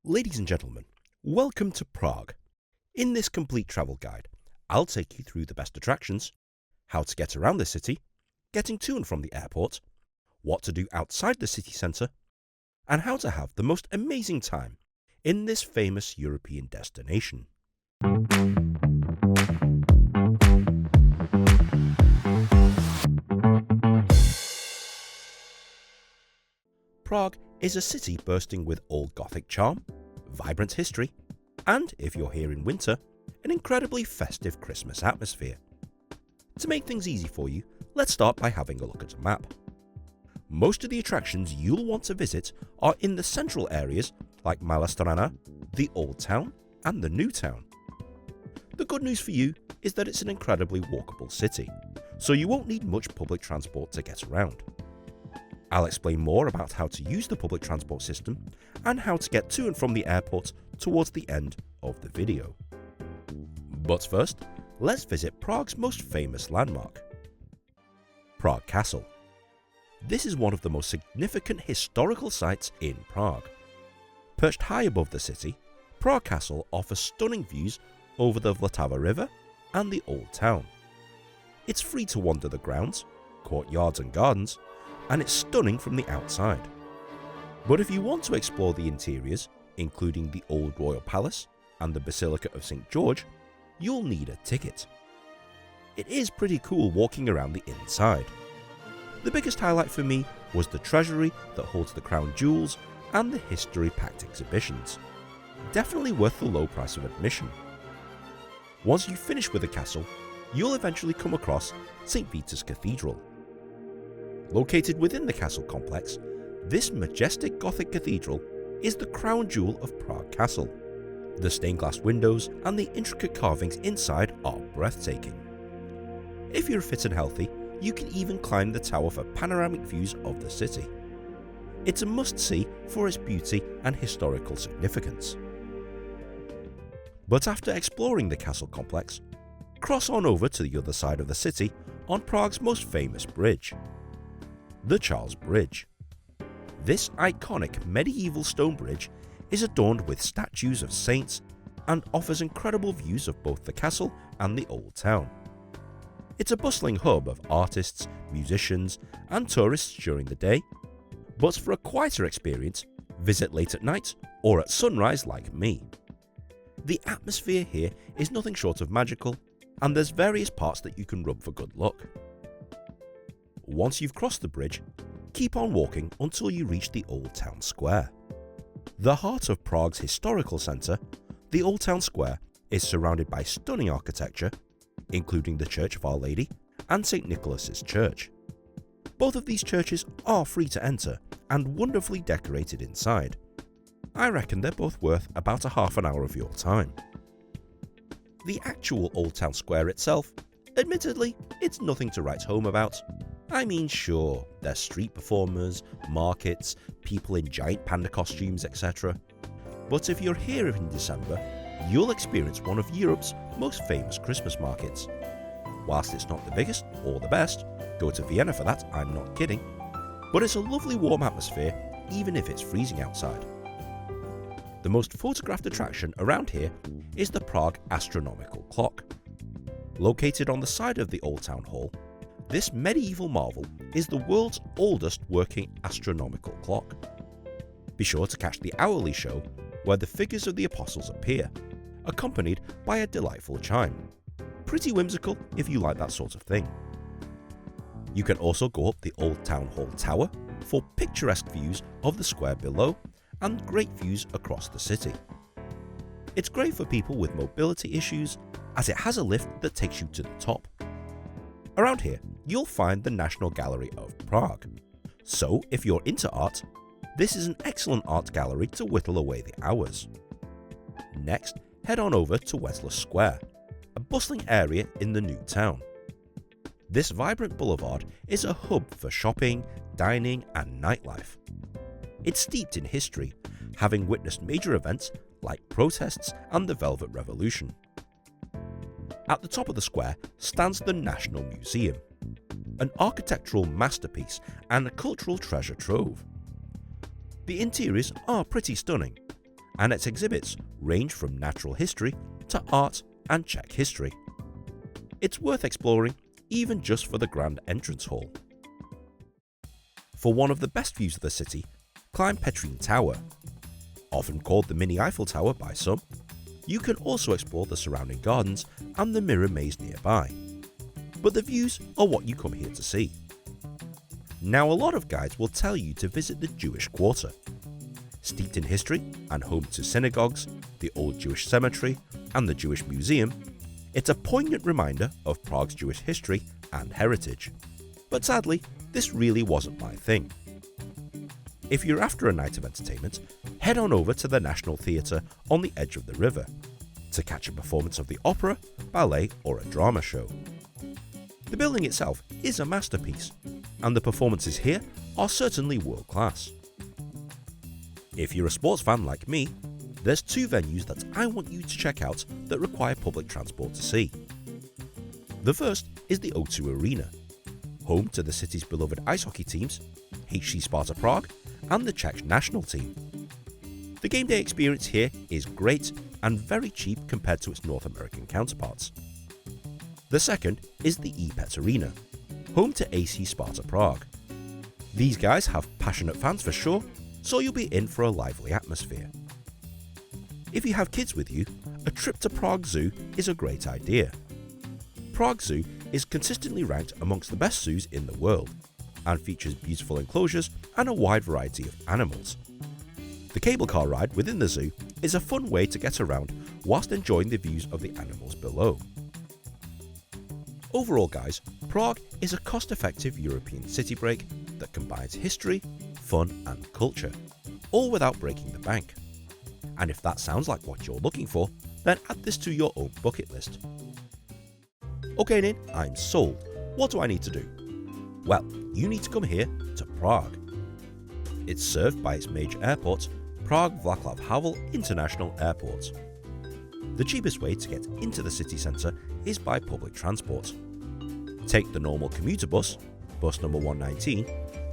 Ladies and gentlemen, welcome to Prague. In this complete travel guide, I'll take you through the best attractions, how to get around the city, getting to and from the airport, what to do outside the city centre, and how to have the most amazing time in this famous European destination. Prague is a city bursting with old Gothic charm, vibrant history, and, if you're here in winter, an incredibly festive Christmas atmosphere. To make things easy for you, let's start by having a look at a map. Most of the attractions you'll want to visit are in the central areas like Malá Strana, the Old Town, and the New Town. The good news for you is that it's an incredibly walkable city, so you won't need much public transport to get around. I'll explain more about how to use the public transport system and how to get to and from the airport towards the end of the video. But first, let's visit Prague's most famous landmark, Prague Castle. This is one of the most significant historical sites in Prague. Perched high above the city, Prague Castle offers stunning views over the Vltava River and the Old Town. It's free to wander the grounds, courtyards and gardens, and it's stunning from the outside. But if you want to explore the interiors, including the old royal palace and the Basilica of St. George, you'll need a ticket. It is pretty cool walking around the inside. The biggest highlight for me was the treasury that holds the crown jewels and the history-packed exhibitions. Definitely worth the low price of admission. Once you finish with the castle, you'll eventually come across St. Vitus Cathedral. Located within the castle complex, this majestic Gothic cathedral is the crown jewel of Prague Castle. The stained glass windows and the intricate carvings inside are breathtaking. If you're fit and healthy, you can even climb the tower for panoramic views of the city. It's a must-see for its beauty and historical significance. But after exploring the castle complex, cross on over to the other side of the city on Prague's most famous bridge, the Charles Bridge. This iconic medieval stone bridge is adorned with statues of saints and offers incredible views of both the castle and the Old Town. It's a bustling hub of artists, musicians, and tourists during the day, but for a quieter experience, visit late at night or at sunrise like me. The atmosphere here is nothing short of magical, and there's various parts that you can rub for good luck. Once you've crossed the bridge, keep on walking until you reach the Old Town Square. The heart of Prague's historical centre, the Old Town Square is surrounded by stunning architecture, including the Church of Our Lady and St. Nicholas's Church. Both of these churches are free to enter and wonderfully decorated inside. I reckon they're both worth about a half an hour of your time. The actual Old Town Square itself, admittedly, it's nothing to write home about. I mean, sure, there's street performers, markets, people in giant panda costumes, etc. But if you're here in December, you'll experience one of Europe's most famous Christmas markets. Whilst it's not the biggest or the best, go to Vienna for that, I'm not kidding, but it's a lovely warm atmosphere even if it's freezing outside. The most photographed attraction around here is the Prague Astronomical Clock. Located on the side of the Old Town Hall, this medieval marvel is the world's oldest working astronomical clock. Be sure to catch the hourly show where the figures of the apostles appear, accompanied by a delightful chime. Pretty whimsical if you like that sort of thing. You can also go up the Old Town Hall Tower for picturesque views of the square below and great views across the city. It's great for people with mobility issues as it has a lift that takes you to the top. Around here, you'll find the National Gallery of Prague. So, if you're into art, this is an excellent art gallery to whittle away the hours. Next, head on over to Wenceslas Square, a bustling area in the New Town. This vibrant boulevard is a hub for shopping, dining, and nightlife. It's steeped in history, having witnessed major events like protests and the Velvet Revolution. At the top of the square stands the National Museum, an architectural masterpiece and a cultural treasure trove. The interiors are pretty stunning, and its exhibits range from natural history to art and Czech history. It's worth exploring, even just for the grand entrance hall. For one of the best views of the city, climb Petrin Tower. Often called the mini Eiffel Tower by some, you can also explore the surrounding gardens and the mirror maze nearby. But the views are what you come here to see. Now, a lot of guides will tell you to visit the Jewish quarter. Steeped in history and home to synagogues, the old Jewish cemetery, and the Jewish museum, it's a poignant reminder of Prague's Jewish history and heritage. But sadly, this really wasn't my thing. If you're after a night of entertainment, head on over to the National Theatre on the edge of the river to catch a performance of the opera, ballet, or a drama show. The building itself is a masterpiece, and the performances here are certainly world class. If you're a sports fan like me, there's two venues that I want you to check out that require public transport to see. The first is the O2 Arena, home to the city's beloved ice hockey teams, HC Sparta Prague and the Czech national team. The game day experience here is great and very cheap compared to its North American counterparts. The second is the epet Arena, home to AC Sparta Prague. These guys have passionate fans for sure, so you'll be in for a lively atmosphere. If you have kids with you, a trip to Prague Zoo is a great idea. Prague Zoo is consistently ranked amongst the best zoos in the world and features beautiful enclosures and a wide variety of animals. The cable car ride within the zoo is a fun way to get around whilst enjoying the views of the animals below. Overall guys, Prague is a cost-effective European city break that combines history, fun and culture, all without breaking the bank. And if that sounds like what you're looking for, then add this to your own bucket list. Okay Nin, I'm sold. What do I need to do? Well, you need to come here to Prague. It's served by its major airport, Prague Vaclav Havel International Airport. The cheapest way to get into the city centre is by public transport. Take the normal commuter bus, bus number 119,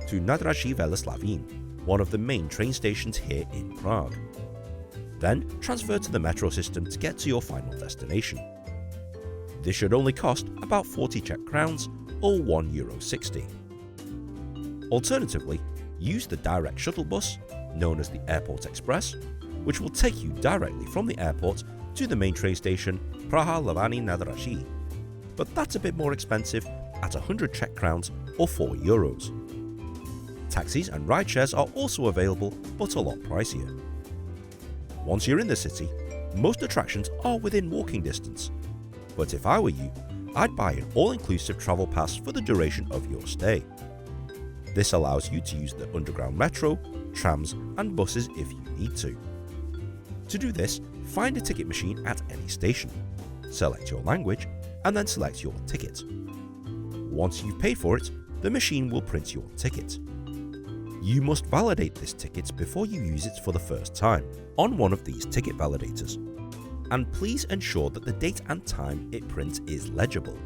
to Nádraží Veleslavin, one of the main train stations here in Prague. Then transfer to the metro system to get to your final destination. This should only cost about 40 Czech crowns or €1.60. Alternatively, use the direct shuttle bus, known as the Airport Express, which will take you directly from the airport to the main train station Praha Hlavní nádraží. But that's a bit more expensive at 100 Czech crowns or €4. Taxis and rideshares are also available, but a lot pricier. Once you're in the city, most attractions are within walking distance. But if I were you, I'd buy an all-inclusive travel pass for the duration of your stay. This allows you to use the underground metro, trams and buses if you need to. To do this, find a ticket machine at any station, select your language and then select your ticket. Once you've paid for it, the machine will print your ticket. You must validate this ticket before you use it for the first time on one of these ticket validators. And please ensure that the date and time it prints is legible.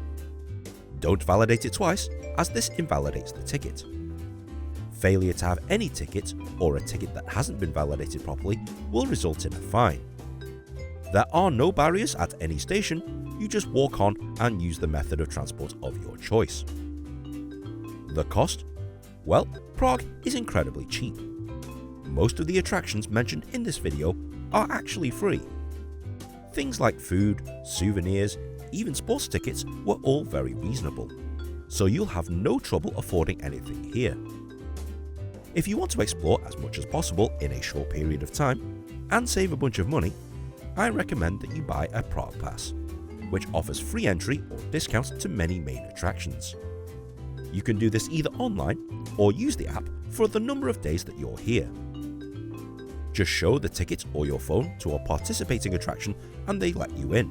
Don't validate it twice, as this invalidates the ticket. Failure to have any ticket or a ticket that hasn't been validated properly will result in a fine. There are no barriers at any station, you just walk on and use the method of transport of your choice. The cost? Well, Prague is incredibly cheap. Most of the attractions mentioned in this video are actually free. Things like food, souvenirs, even sports tickets were all very reasonable, so you'll have no trouble affording anything here. If you want to explore as much as possible in a short period of time and save a bunch of money, I recommend that you buy a Prague Pass, which offers free entry or discounts to many main attractions. You can do this either online or use the app for the number of days that you're here. Just show the ticket or your phone to a participating attraction and they let you in.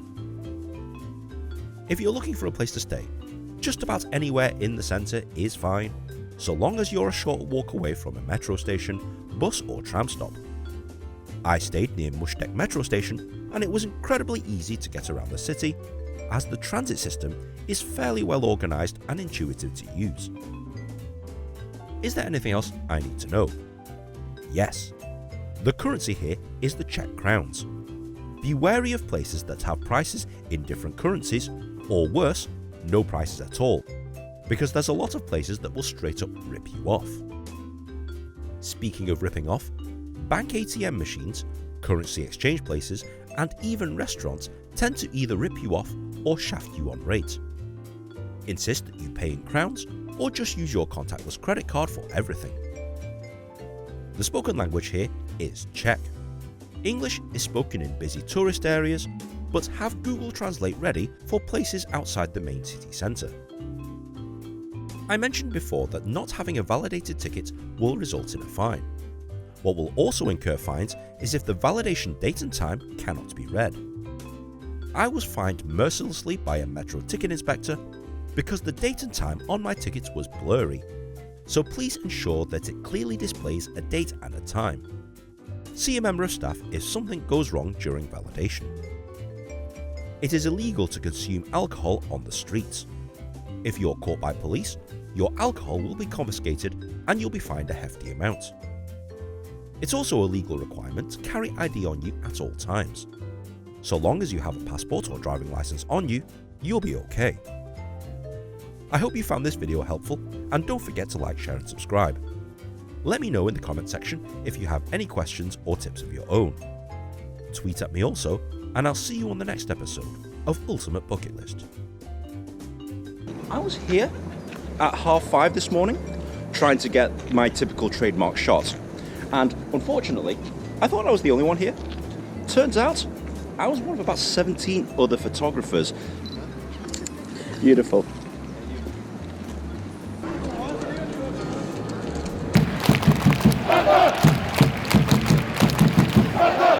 If you're looking for a place to stay, just about anywhere in the centre is fine, so long as you're a short walk away from a metro station, bus or tram stop. I stayed near Mustek metro station and it was incredibly easy to get around the city, as the transit system is fairly well organised and intuitive to use. Is there anything else I need to know? Yes. The currency here is the Czech crowns. Be wary of places that have prices in different currencies, or worse, no prices at all, because there's a lot of places that will straight up rip you off. Speaking of ripping off, bank ATM machines, currency exchange places, and even restaurants tend to either rip you off or shaft you on rate. Insist that you pay in crowns or just use your contactless credit card for everything. The spoken language here is Czech. English is spoken in busy tourist areas, but have Google Translate ready for places outside the main city centre. I mentioned before that not having a validated ticket will result in a fine. What will also incur fines is if the validation date and time cannot be read. I was fined mercilessly by a metro ticket inspector because the date and time on my tickets was blurry, so please ensure that it clearly displays a date and a time. See a member of staff if something goes wrong during validation. It is illegal to consume alcohol on the streets. If you're caught by police, your alcohol will be confiscated and you'll be fined a hefty amount. It's also a legal requirement to carry ID on you at all times. So long as you have a passport or driving license on you, you'll be okay. I hope you found this video helpful, and don't forget to like, share and subscribe. Let me know in the comment section if you have any questions or tips of your own. Tweet at me also, and I'll see you on the next episode of Ultimate Bucket List. I was here at 5:30 this morning trying to get my typical trademark shot, and unfortunately I thought I was the only one here. Turns out I was one of about 17 other photographers. Beautiful.